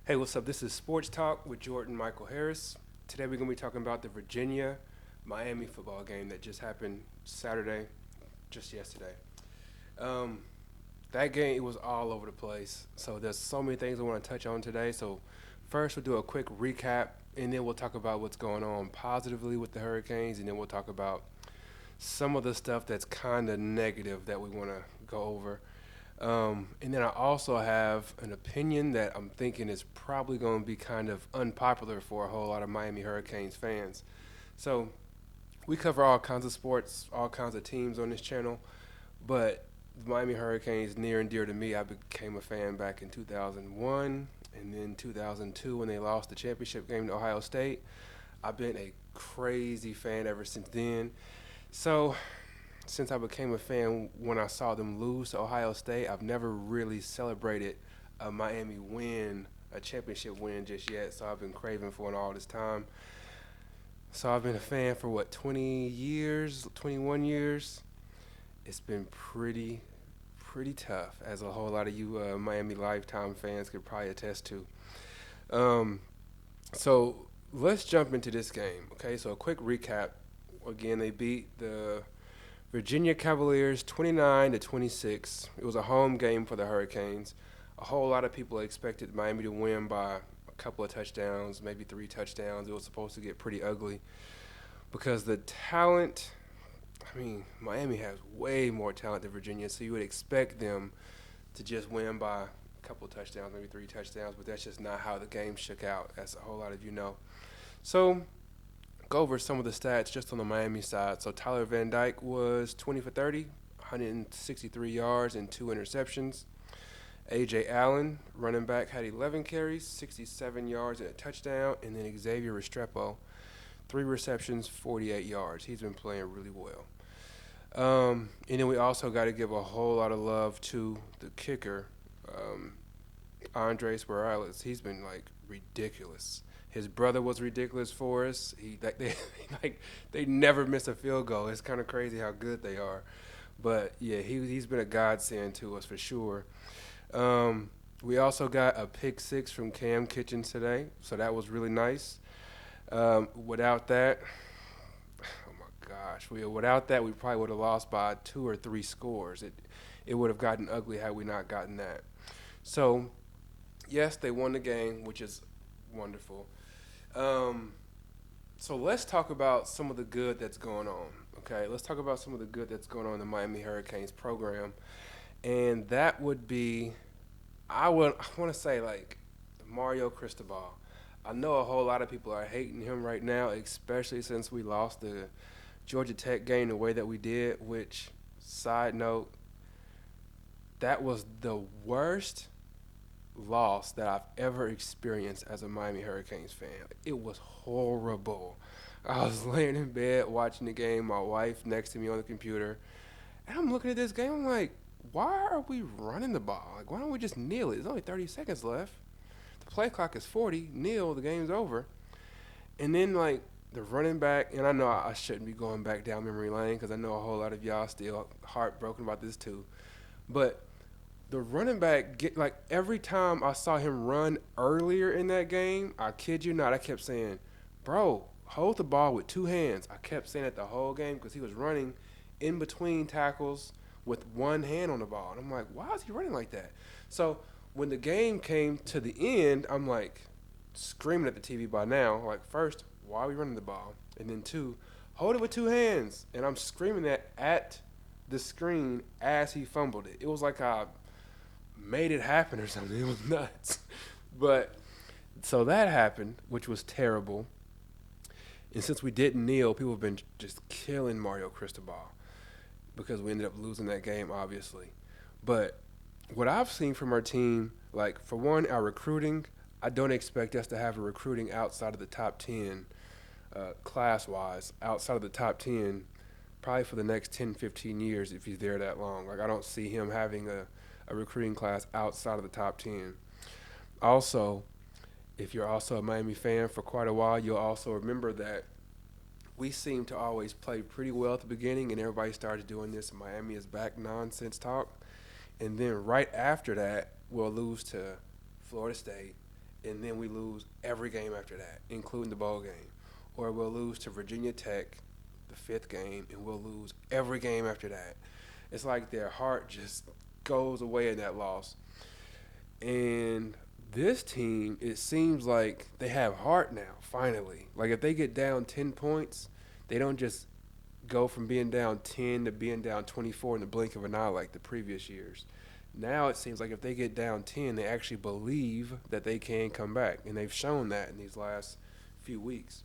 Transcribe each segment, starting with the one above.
Hey, what's up? This is Sports Talk with Jordan Michael Harris. Today we're going to be talking about the Virginia Miami football game that just happened Saturday, just yesterday. Um, that game, it was all over the place. So there's so many things I want to touch on today. So first we'll do a quick recap and then we'll talk about what's going on positively with the Hurricanes and then we'll talk about some of the stuff that's kind of negative that we want to go over. And then I also have an opinion that I'm thinking is probably going to be kind of unpopular for a whole lot of Miami Hurricanes fans. So we cover all kinds of sports, all kinds of teams on this channel, but the Miami Hurricanes near and dear to me. I became a fan back in 2001 and then 2002 when they lost the championship game to Ohio State. I've been a crazy fan ever since then. So since I became a fan when I saw them lose to Ohio State, I've never really celebrated a Miami win, a championship win just yet. So I've been craving for it all this time. So I've been a fan for what, 20 years, 21 years. It's been pretty tough, as a whole lot of you Miami lifetime fans could probably attest to. Um, so let's jump into this game. Okay, so a quick recap. Again, they beat the Virginia Cavaliers 29-26. It was a home game for the Hurricanes. A whole lot of people expected Miami to win by a couple of touchdowns, maybe three touchdowns. It was supposed to get pretty ugly because the talent, I mean, Miami has way more talent than Virginia, so you would expect them to just win by a couple of touchdowns, maybe three touchdowns, but that's just not how the game shook out, as a whole lot of you know. So go over some of the stats just on the Miami side. So Tyler Van Dyke was 20 for 30, 163 yards and two interceptions. A.J. Allen, running back, had 11 carries, 67 yards and a touchdown. And then Xavier Restrepo, three receptions, 48 yards. He's been playing really well. And then we also got to give a whole lot of love to the kicker, um, Andres Morales. He's been like ridiculous. His brother was ridiculous for us. He like they like they never miss a field goal. It's kind of crazy how good they are. But yeah, he's been a godsend to us for sure. We also got a pick six from Cam Kitchens today, so that was really nice. Without that, oh my gosh, without that we probably would have lost by two or three scores. It would have gotten ugly had we not gotten that. So yes, they won the game, which is wonderful. Um, so let's talk about some of the good that's going on. Okay, let's talk about some of the good that's going on in the Miami Hurricanes program, and that would be, I want to say like Mario Cristobal. I know a whole lot of people are hating him right now, especially since we lost the Georgia Tech game the way that we did. Which, side note, that was the worst loss that I've ever experienced as a Miami Hurricanes fan. It was horrible. I was laying in bed watching the game, my wife next to me on the computer, and I'm looking at this game. I'm like, why are we running the ball? Like, why don't we just kneel it? There's only 30 seconds left. The play clock is 40. Kneel, the game's over. And then, like, the running back, and I know I shouldn't be going back down memory lane because I know a whole lot of y'all still heartbroken about this too. But the running back, get like every time I saw him run earlier in that game, I kid you not, I kept saying, bro, hold the ball with two hands. I kept saying it the whole game because he was running in between tackles with one hand on the ball. And I'm like, why is he running like that? So when the game came to the end, I'm like screaming at the TV by now, like, first, why are we running the ball? And then two, hold it with two hands. And I'm screaming that at the screen as he fumbled it. It was like I made it happen or something. It was nuts. But so that happened, which was terrible. And since we didn't kneel, people have been just killing Mario Cristobal because we ended up losing that game, obviously. But what I've seen from our team, like, for one, our recruiting, I don't expect us to have a recruiting outside of the top 10, class-wise, outside of the top 10, probably for the next 10, 15 years if he's there that long. Like, I don't see him having a recruiting class outside of the top 10. Also, if you're also a Miami fan for quite a while, you'll also remember that we seem to always play pretty well at the beginning, and everybody started doing this Miami is back nonsense talk. And then right after that, we'll lose to Florida State, and then we lose every game after that, including the bowl game. Or we'll lose to Virginia Tech the fifth game, and we'll lose every game after that. It's like their heart just goes away in that loss. And this team, it seems like they have heart now, finally. Like if they get down 10 points, they don't just go from being down 10 to being down 24 in the blink of an eye like the previous years. Now it seems like if they get down 10, they actually believe that they can come back, and they've shown that in these last few weeks.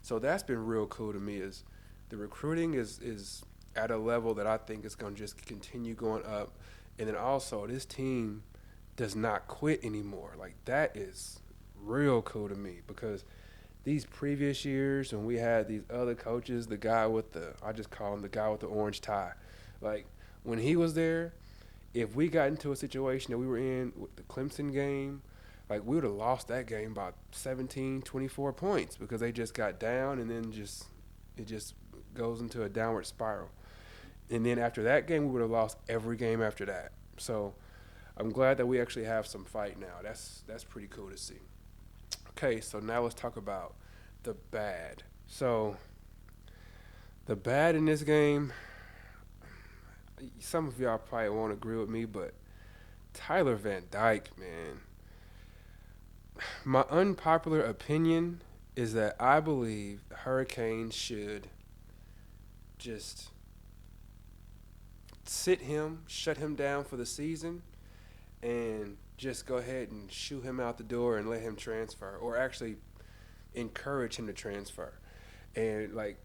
So that's been real cool to me. Is the recruiting is at a level that I think is going to just continue going up, and then also this team does not quit anymore. Like that is real cool to me because these previous years when we had these other coaches, the guy with the, I just call him the guy with the orange tie, like when he was there, if we got into a situation that we were in with the Clemson game, like we would have lost that game by 17, 24 points because they just got down and then it just goes into a downward spiral. And then after that game, we would have lost every game after that. So I'm glad that we actually have some fight now. That's pretty cool to see. Okay, so now let's talk about the bad. So the bad in this game, some of y'all probably won't agree with me, but Tyler Van Dyke, man. My unpopular opinion is that I believe the Hurricanes should just sit him, shut him down for the season, and just go ahead and shoo him out the door and let him transfer, or actually encourage him to transfer. And like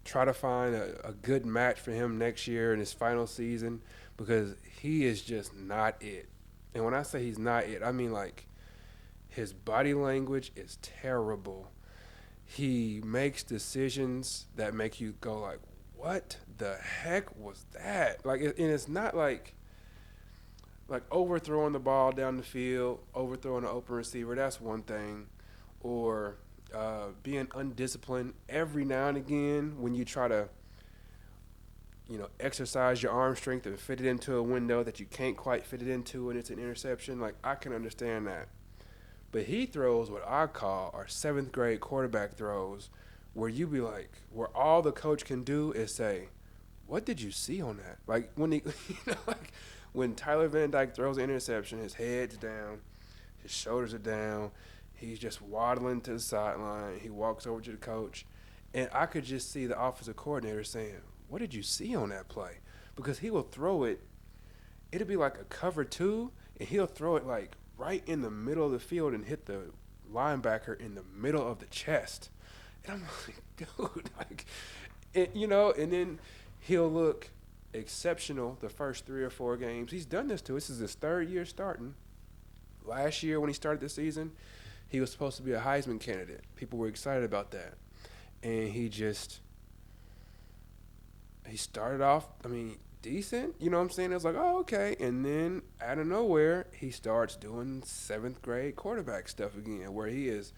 try to find a good match for him next year in his final season because he is just not it. And when I say he's not it, I mean like his body language is terrible. He makes decisions that make you go like, what the heck was that? Like, and it's not like overthrowing the ball down the field, overthrowing an open receiver, that's one thing. Or being undisciplined every now and again when you try to, exercise your arm strength and fit it into a window that you can't quite fit it into and it's an interception. Like, I can understand that. But he throws what I call our seventh grade quarterback throws where you be like, where all the coach can do is say, what did you see on that? Like when he, like when Tyler Van Dyke throws an interception, his head's down, his shoulders are down, he's just waddling to the sideline. He walks over to the coach, and I could just see the offensive coordinator saying, what did you see on that play? Because he will throw it, it'll be like a cover two, and he'll throw it like right in the middle of the field and hit the linebacker in the middle of the chest. And I'm like, dude, like, and then he'll look exceptional the first 3 or 4 games. He's done this this is his 3rd year starting. Last year when he started the season, he was supposed to be a Heisman candidate. People were excited about that. And he started off, decent. You know what I'm saying? It was like, oh, okay. And then out of nowhere, he starts doing 7th grade quarterback stuff again where he is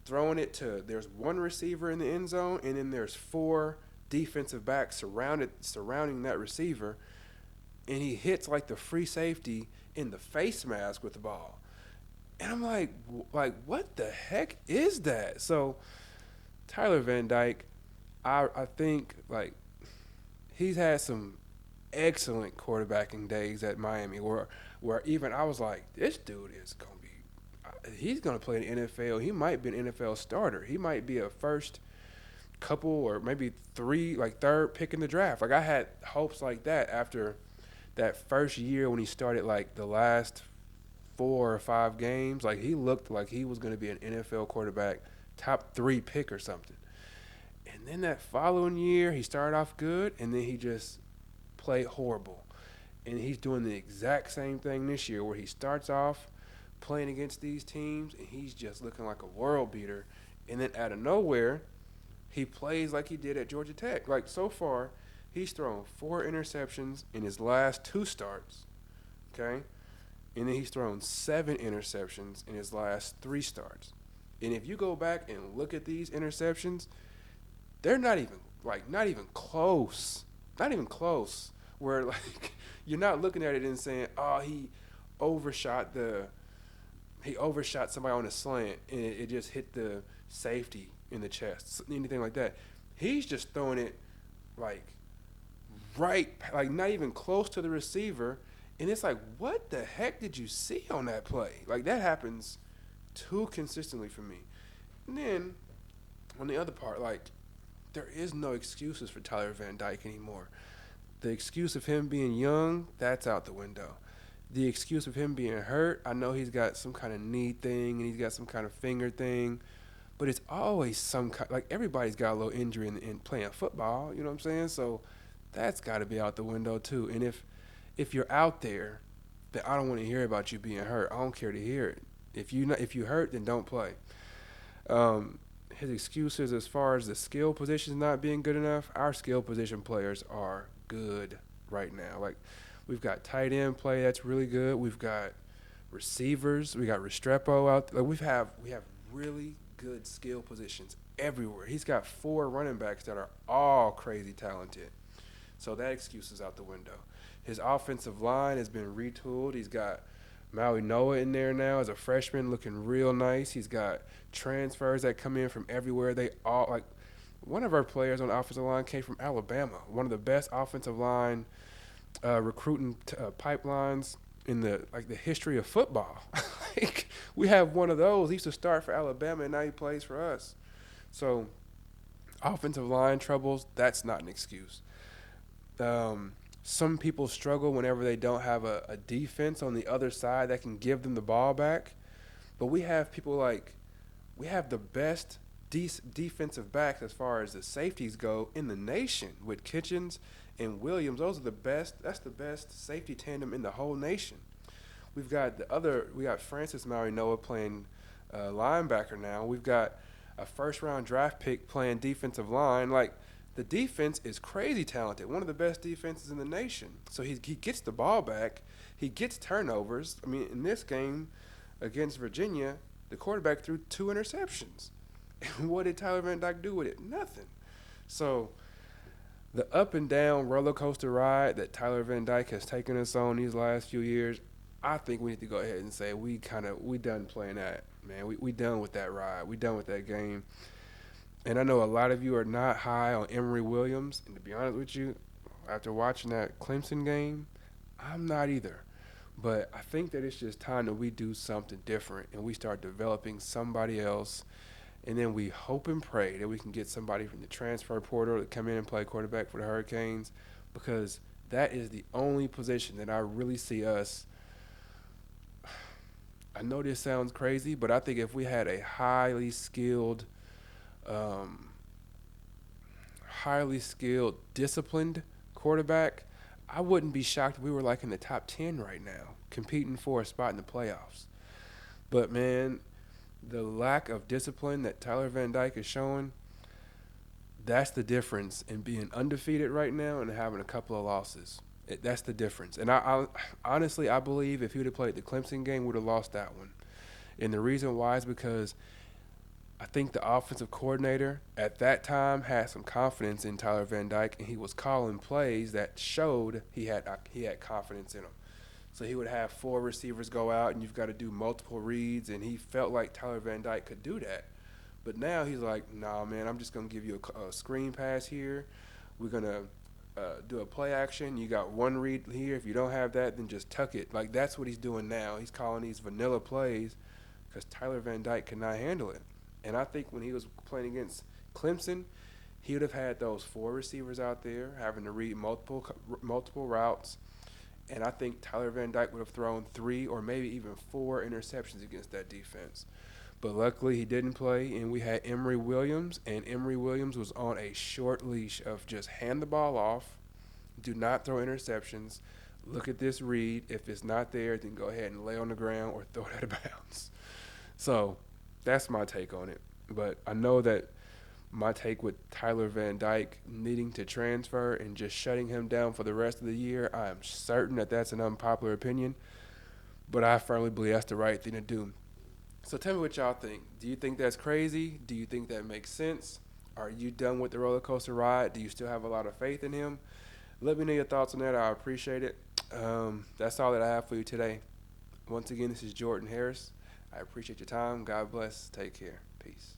throwing it to, there's one receiver in the end zone, and then there's 4 defensive backs surrounding that receiver, and he hits like the free safety in the face mask with the ball. And I'm like, what the heck is that? So Tyler Van Dyke, I think, like, he's had some excellent quarterbacking days at Miami where even I was like, this dude is going to be, he's going to play in the NFL. He might be an NFL starter. He might be a first couple or maybe 3rd pick in the draft. Like, I had hopes like that after that first year when he started, like, the last 4 or 5 games. Like, he looked like he was going to be an NFL quarterback, top 3 pick or something. And then that following year, he started off good, and then he just played horrible. And he's doing the exact same thing this year where he starts off playing against these teams, and he's just looking like a world beater. And then out of nowhere, he plays like he did at Georgia Tech. Like, so far, he's thrown 4 interceptions in his last 2 starts, okay? And then he's thrown 7 interceptions in his last 3 starts. And if you go back and look at these interceptions, they're not even close. Not even close. Where, like, you're not looking at it and saying, oh, he overshot the he overshot somebody on a slant and it just hit the safety in the chest, anything like that. He's just throwing it like right, like not even close to the receiver, and it's like, what the heck did you see on that play? Like that happens too consistently for me. And then on the other part, like there is no excuses for Tyler Van Dyke anymore. The excuse of him being young, that's out the window. The excuse of him being hurt, I know he's got some kind of knee thing and he's got some kind of finger thing, but it's always some kind, like everybody's got a little injury in playing football, you know what I'm saying? So that's got to be out the window too. And if you're out there, then I don't want to hear about you being hurt. I don't care to hear it. If you hurt, then don't play. His excuses as far as the skill positions not being good enough, our skill position players are good right now. Like we've got tight end play that's really good. We've got receivers. We got Restrepo out. Like we have really good skill positions everywhere. He's got 4 running backs that are all crazy talented. So that excuse is out the window. His offensive line has been retooled. He's got Maui Noah in there now as a freshman looking real nice. He's got transfers that come in from everywhere. They all, like, one of our players on the offensive line came from Alabama, one of the best offensive line recruiting pipelines in the history of football. Like, we have one of those. He used to start for Alabama, and now he plays for us. So offensive line troubles, that's not an excuse. Some people struggle whenever they don't have a defense on the other side that can give them the ball back. But we have people like, we have the best defensive backs as far as the safeties go in the nation with Kitchens and Williams. Those are the best. That's the best safety tandem in the whole nation. We got Francis Maui Noah playing linebacker now. We've got a first-round draft pick playing defensive line. Like, the defense is crazy talented, one of the best defenses in the nation. So he gets the ball back. He gets turnovers. I mean, in this game against Virginia, the quarterback threw 2 interceptions. And what did Tyler Van Dyke do with it? Nothing. So the up and down roller coaster ride that Tyler Van Dyke has taken us on these last few years, I think we need to go ahead and say we done playing that, man. We done with that ride. We done with that game. And I know a lot of you are not high on Emory Williams. And to be honest with you, after watching that Clemson game, I'm not either. But I think that it's just time that we do something different and we start developing somebody else. And then we hope and pray that we can get somebody from the transfer portal to come in and play quarterback for the Hurricanes, because that is the only position that I really see us. I know this sounds crazy, but I think if we had a highly skilled, disciplined quarterback, I wouldn't be shocked if we were like in the top 10 right now, competing for a spot in the playoffs. But, man, the lack of discipline that Tyler Van Dyke is showing, that's the difference in being undefeated right now and having a couple of losses. That's the difference. And I honestly, I believe if he would have played the Clemson game, we would have lost that one. And the reason why is because I think the offensive coordinator at that time had some confidence in Tyler Van Dyke, and he was calling plays that showed he had confidence in him. So he would have 4 receivers go out, and you've got to do multiple reads, and he felt like Tyler Van Dyke could do that. But now he's like, nah, man, I'm just going to give you a screen pass here. We're going to do a play action. You got 1 read here. If you don't have that, then just tuck it. Like, that's what he's doing now. He's calling these vanilla plays because Tyler Van Dyke cannot handle it. And I think when he was playing against Clemson, he would have had those 4 receivers out there having to read multiple routes. And I think Tyler Van Dyke would have thrown 3 or maybe even 4 interceptions against that defense. But luckily he didn't play, and we had Emory Williams, and Emory Williams was on a short leash of just hand the ball off, do not throw interceptions, look at this read. If it's not there, then go ahead and lay on the ground or throw it out of bounds. So that's my take on it. But I know that my take with Tyler Van Dyke needing to transfer and just shutting him down for the rest of the year, I am certain that that's an unpopular opinion, but I firmly believe that's the right thing to do. So tell me what y'all think. Do you think that's crazy? Do you think that makes sense? Are you done with the roller coaster ride? Do you still have a lot of faith in him? Let me know your thoughts on that. I appreciate it. That's all that I have for you today. Once again, this is Jordan Harris. I appreciate your time. God bless. Take care. Peace.